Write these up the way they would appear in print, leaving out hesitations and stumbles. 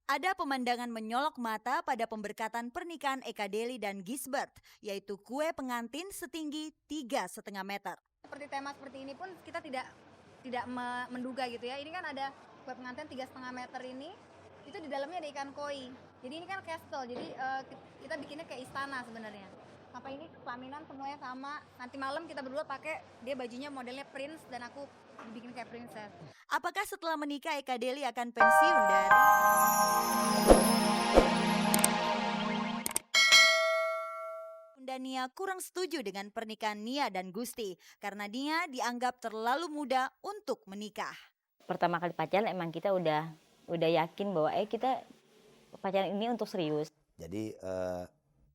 Ada pemandangan menyolok mata pada pemberkatan pernikahan Eka Deli dan Gisbert, yaitu kue pengantin setinggi 3,5 meter. Seperti tema seperti ini pun kita tidak menduga gitu ya. Ini kan ada kue pengantin 3,5 meter ini, itu di dalamnya ada ikan koi. Jadi ini kan castle, jadi kita bikinnya kayak istana sebenarnya. Sampai ini pelaminan semuanya sama. Nanti malam kita berdua pakai, dia bajunya modelnya prince dan aku dibikin kayak princess. Apakah setelah menikah Eka Deli akan pensiun dari Bunda Nia kurang setuju dengan pernikahan Nia dan Gusti karena Nia dianggap terlalu muda untuk menikah. Pertama kali pacaran emang kita udah yakin bahwa kita pacaran ini untuk serius. Jadi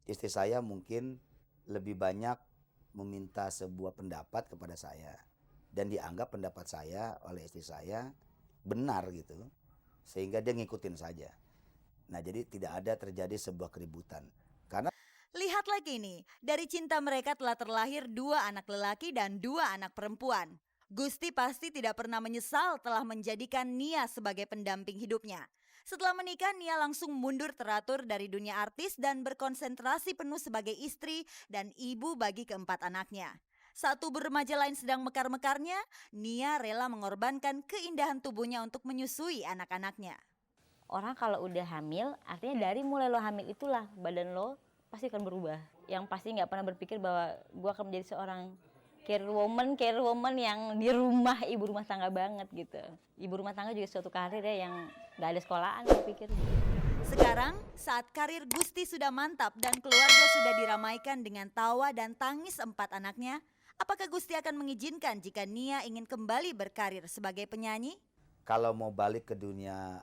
istri saya mungkin lebih banyak meminta sebuah pendapat kepada saya dan dianggap pendapat saya oleh istri saya benar gitu, sehingga dia ngikutin saja. Nah, jadi tidak ada terjadi sebuah keributan. Karena Lihat lagi nih, dari cinta mereka telah terlahir 2 anak lelaki dan 2 anak perempuan. Gusti pasti tidak pernah menyesal telah menjadikan Nia sebagai pendamping hidupnya. Setelah menikah, Nia langsung mundur teratur dari dunia artis dan berkonsentrasi penuh sebagai istri dan ibu bagi keempat anaknya. Saat tubuh remaja lain sedang mekar-mekarnya, Nia rela mengorbankan keindahan tubuhnya untuk menyusui anak-anaknya. Orang kalau udah hamil, artinya dari mulai lo hamil itulah badan lo pasti akan berubah. Yang pasti nggak pernah berpikir bahwa gue akan menjadi seorang care woman yang di rumah, ibu rumah tangga banget gitu. Ibu rumah tangga juga suatu karir ya yang nggak ada sekolahan, gue pikir. Sekarang, saat karir Gusti sudah mantap dan keluarga sudah diramaikan dengan tawa dan tangis 4 anaknya, apakah Gusti akan mengizinkan jika Nia ingin kembali berkarir sebagai penyanyi? kalau mau balik ke dunia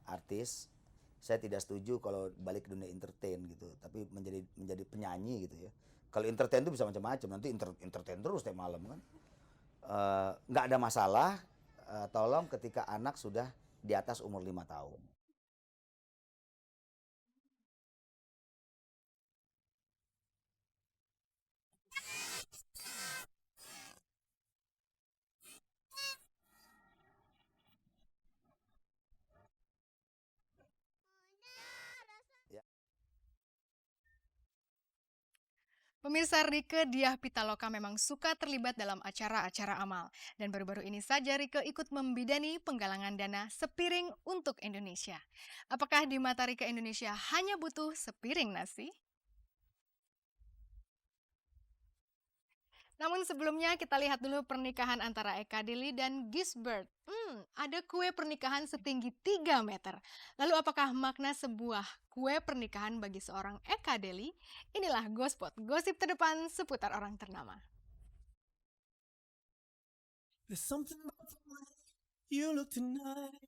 artis, saya tidak setuju kalau balik ke dunia entertain gitu, tapi menjadi penyanyi gitu ya. Kalau entertain itu bisa macam-macam, nanti entertain terus tiap malam kan. Nggak ada masalah, tolong ketika anak sudah di atas umur 5 tahun. Ya. Pemirsa, Rieke Diah Pitaloka memang suka terlibat dalam acara-acara amal. Dan baru-baru ini saja Rieke ikut membidani penggalangan dana sepiring untuk Indonesia. Apakah di mata Rieke Indonesia hanya butuh sepiring nasi? Namun sebelumnya kita lihat dulu pernikahan antara Eka Deli dan Gisbert. Ada kue pernikahan setinggi 3 meter. Lalu apakah makna sebuah kue pernikahan bagi seorang Eka Deli? Inilah Gospot, gosip terdepan seputar orang ternama. There's something about the way you look tonight.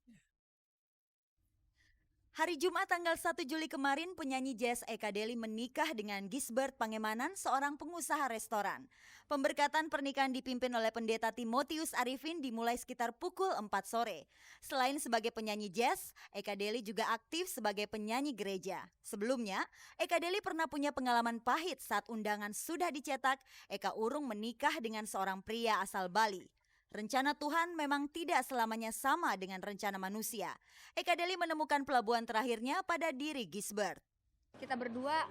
Hari Jumat tanggal 1 Juli kemarin, penyanyi jazz Eka Deli menikah dengan Gisbert Pangemanan, seorang pengusaha restoran. Pemberkatan pernikahan dipimpin oleh pendeta Timotius Arifin dimulai sekitar pukul 4 sore. Selain sebagai penyanyi jazz, Eka Deli juga aktif sebagai penyanyi gereja. Sebelumnya, Eka Deli pernah punya pengalaman pahit saat undangan sudah dicetak, Eka urung menikah dengan seorang pria asal Bali. Rencana Tuhan memang tidak selamanya sama dengan rencana manusia. Eka Deli menemukan pelabuhan terakhirnya pada diri Gisbert. Kita berdua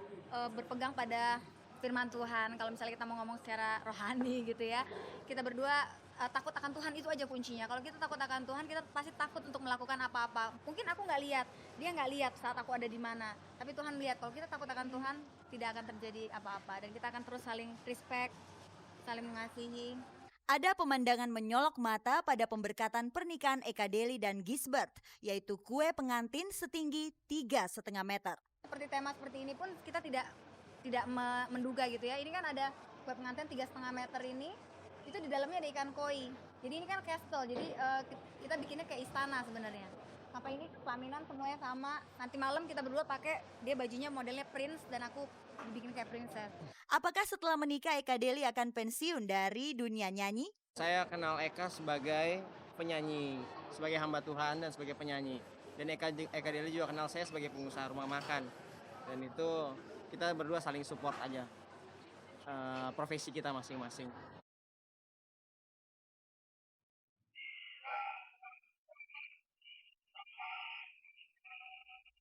berpegang pada firman Tuhan. Kalau misalnya kita mau ngomong secara rohani gitu ya, kita berdua takut akan Tuhan, itu aja kuncinya. Kalau kita takut akan Tuhan, kita pasti takut untuk melakukan apa-apa. Mungkin aku nggak lihat, dia nggak lihat saat aku ada di mana, tapi Tuhan lihat. Kalau kita takut akan Tuhan, tidak akan terjadi apa-apa, dan kita akan terus saling respect, saling mengasihi. Ada pemandangan menyolok mata pada pemberkatan pernikahan Eka Deli dan Gisbert, yaitu kue pengantin setinggi 3,5 meter. Seperti tema seperti ini pun kita tidak menduga gitu ya. Ini kan ada kue pengantin 3,5 meter ini, itu di dalamnya ada ikan koi. Jadi ini kan castle, jadi kita bikinnya kayak istana sebenarnya. Sampai ini pelaminan semuanya sama. Nanti malam kita berdua pakai, dia bajunya modelnya prince dan aku dibikin kayak princess. Apakah setelah menikah Eka Deli akan pensiun dari dunia nyanyi? Saya kenal Eka sebagai penyanyi, sebagai hamba Tuhan dan sebagai penyanyi. Dan Eka Deli juga kenal saya sebagai pengusaha rumah makan. Dan itu kita berdua saling support aja profesi kita masing-masing.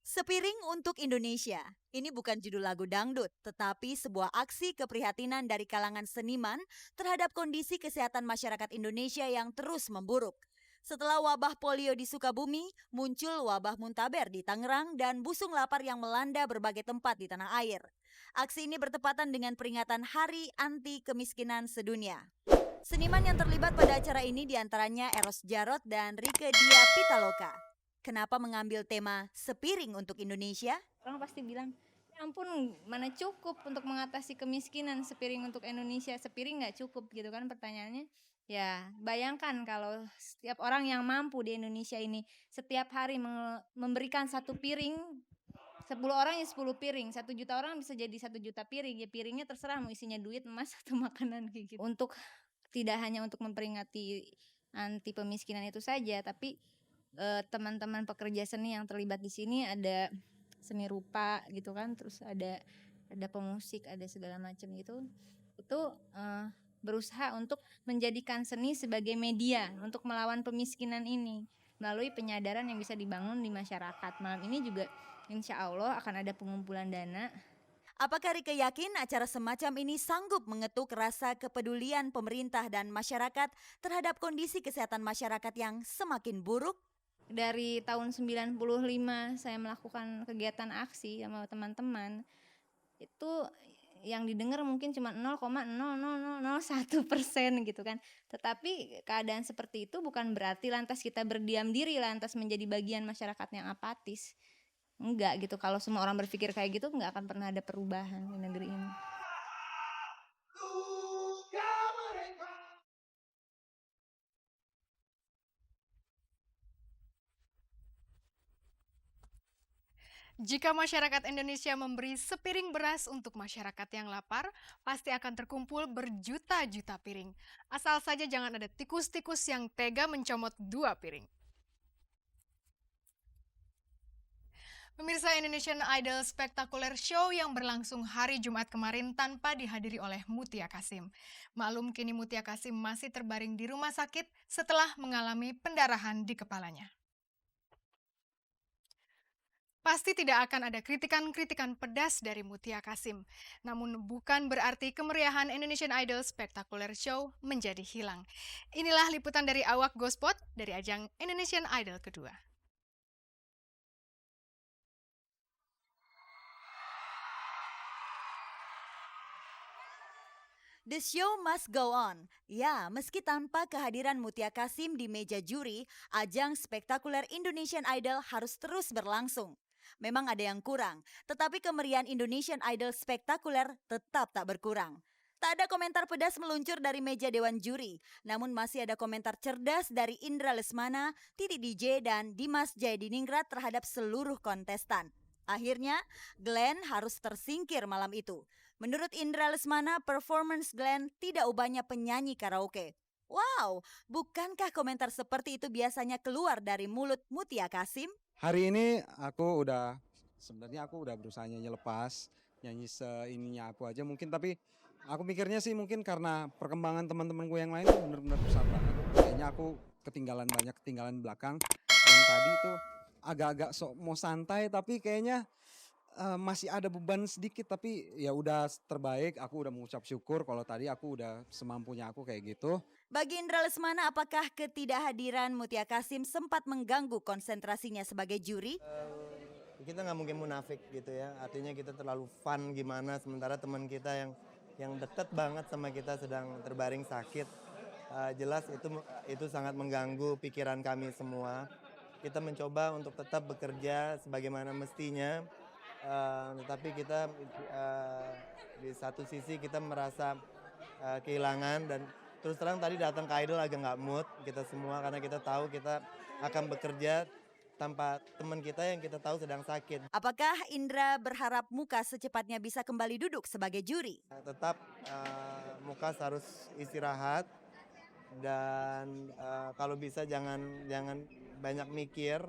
Sepiring untuk Indonesia. Ini bukan judul lagu dangdut, tetapi sebuah aksi keprihatinan dari kalangan seniman terhadap kondisi kesehatan masyarakat Indonesia yang terus memburuk. Setelah wabah polio di Sukabumi, muncul wabah muntaber di Tangerang dan busung lapar yang melanda berbagai tempat di tanah air. Aksi ini bertepatan dengan peringatan Hari Anti Kemiskinan Sedunia. Seniman yang terlibat pada acara ini diantaranya Eros Jarot dan Rieke Diah Pitaloka. Kenapa mengambil tema sepiring untuk Indonesia? Orang pasti bilang, ya ampun, mana cukup untuk mengatasi kemiskinan, sepiring untuk Indonesia, sepiring nggak cukup gitu kan pertanyaannya. Ya, bayangkan kalau setiap orang yang mampu di Indonesia ini setiap hari memberikan satu piring, 10 orang ya 10 piring, 1 juta orang bisa jadi 1 juta piring. Ya piringnya terserah mau isinya duit, emas atau makanan kayak gitu. Untuk tidak hanya untuk memperingati anti pemiskinan itu saja, tapi teman-teman pekerja seni yang terlibat di sini ada seni rupa gitu kan, terus ada pemusik, ada segala macam gitu. Itu berusaha untuk menjadikan seni sebagai media untuk melawan pemiskinan ini melalui penyadaran yang bisa dibangun di masyarakat. Malam ini juga insya Allah akan ada pengumpulan dana. Apakah Rieke yakin acara semacam ini sanggup mengetuk rasa kepedulian pemerintah dan masyarakat terhadap kondisi kesehatan masyarakat yang semakin buruk? Dari tahun 95 saya melakukan kegiatan aksi sama teman-teman, itu yang didengar mungkin cuma 0,00001% gitu kan. Tetapi keadaan seperti itu bukan berarti lantas kita berdiam diri, lantas menjadi bagian masyarakat yang apatis. Enggak gitu, kalau semua orang berpikir kayak gitu enggak akan pernah ada perubahan di negeri ini. Jika masyarakat Indonesia memberi sepiring beras untuk masyarakat yang lapar, pasti akan terkumpul berjuta-juta piring. Asal saja jangan ada tikus-tikus yang tega mencomot 2 piring. Pemirsa, Indonesian Idol Spectacular Show yang berlangsung hari Jumat kemarin tanpa dihadiri oleh Mutia Kasim. Maklum kini Mutia Kasim masih terbaring di rumah sakit setelah mengalami pendarahan di kepalanya. Pasti tidak akan ada kritikan-kritikan pedas dari Mutia Kasim. Namun bukan berarti kemeriahan Indonesian Idol Spectacular Show menjadi hilang. Inilah liputan dari Awak Gospot dari ajang Indonesian Idol kedua. The show must go on. Ya, meski tanpa kehadiran Mutia Kasim di meja juri, ajang spektakuler Indonesian Idol harus terus berlangsung. Memang ada yang kurang, tetapi kemeriahan Indonesian Idol spektakuler tetap tak berkurang. Tak ada komentar pedas meluncur dari meja dewan juri, namun masih ada komentar cerdas dari Indra Lesmana, Titi DJ, dan Dimas Jayadiningrat terhadap seluruh kontestan. Akhirnya, Glenn harus tersingkir malam itu. Menurut Indra Lesmana, performance Glenn tidak ubahnya penyanyi karaoke. Wow, bukankah komentar seperti itu biasanya keluar dari mulut Mutia Kasim? Hari ini sebenarnya aku udah berusaha nyanyi lepas, nyanyi seininya aku aja mungkin, tapi aku mikirnya sih mungkin karena perkembangan teman-temanku yang lain tuh benar-benar besar banget. Kayaknya aku ketinggalan belakang, dan tadi tuh agak-agak sok mau santai tapi kayaknya masih ada beban sedikit, tapi ya udah terbaik, aku udah mengucap syukur kalau tadi aku udah semampunya aku kayak gitu. Bagi Indra Lesmana, apakah ketidakhadiran Mutia Kasim sempat mengganggu konsentrasinya sebagai juri? Kita nggak mungkin munafik gitu ya, artinya kita terlalu fun gimana, sementara teman kita yang deket banget sama kita sedang terbaring sakit. Jelas itu sangat mengganggu pikiran kami semua. Kita mencoba untuk tetap bekerja sebagaimana mestinya, tetapi kita di satu sisi kita merasa kehilangan, dan terus terang tadi datang ke Idol agak nggak mood kita semua, karena kita tahu kita akan bekerja tanpa teman kita yang kita tahu sedang sakit. Apakah Indra berharap Mukas secepatnya bisa kembali duduk sebagai juri? Tetap Mukas harus istirahat, dan kalau bisa jangan banyak mikir.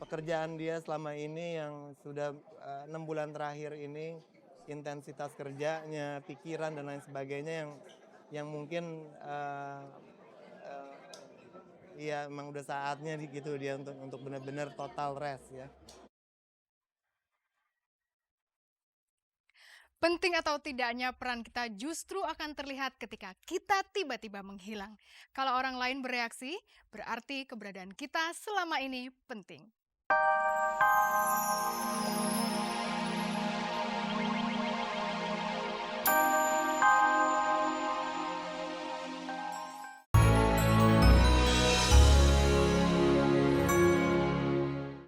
Pekerjaan dia selama ini yang sudah 6 bulan terakhir ini, intensitas kerjanya, pikiran dan lain sebagainya yang mungkin ya emang udah saatnya gitu dia untuk benar-benar total rest ya. Penting atau tidaknya peran kita justru akan terlihat ketika kita tiba-tiba menghilang. Kalau orang lain bereaksi, berarti keberadaan kita selama ini penting.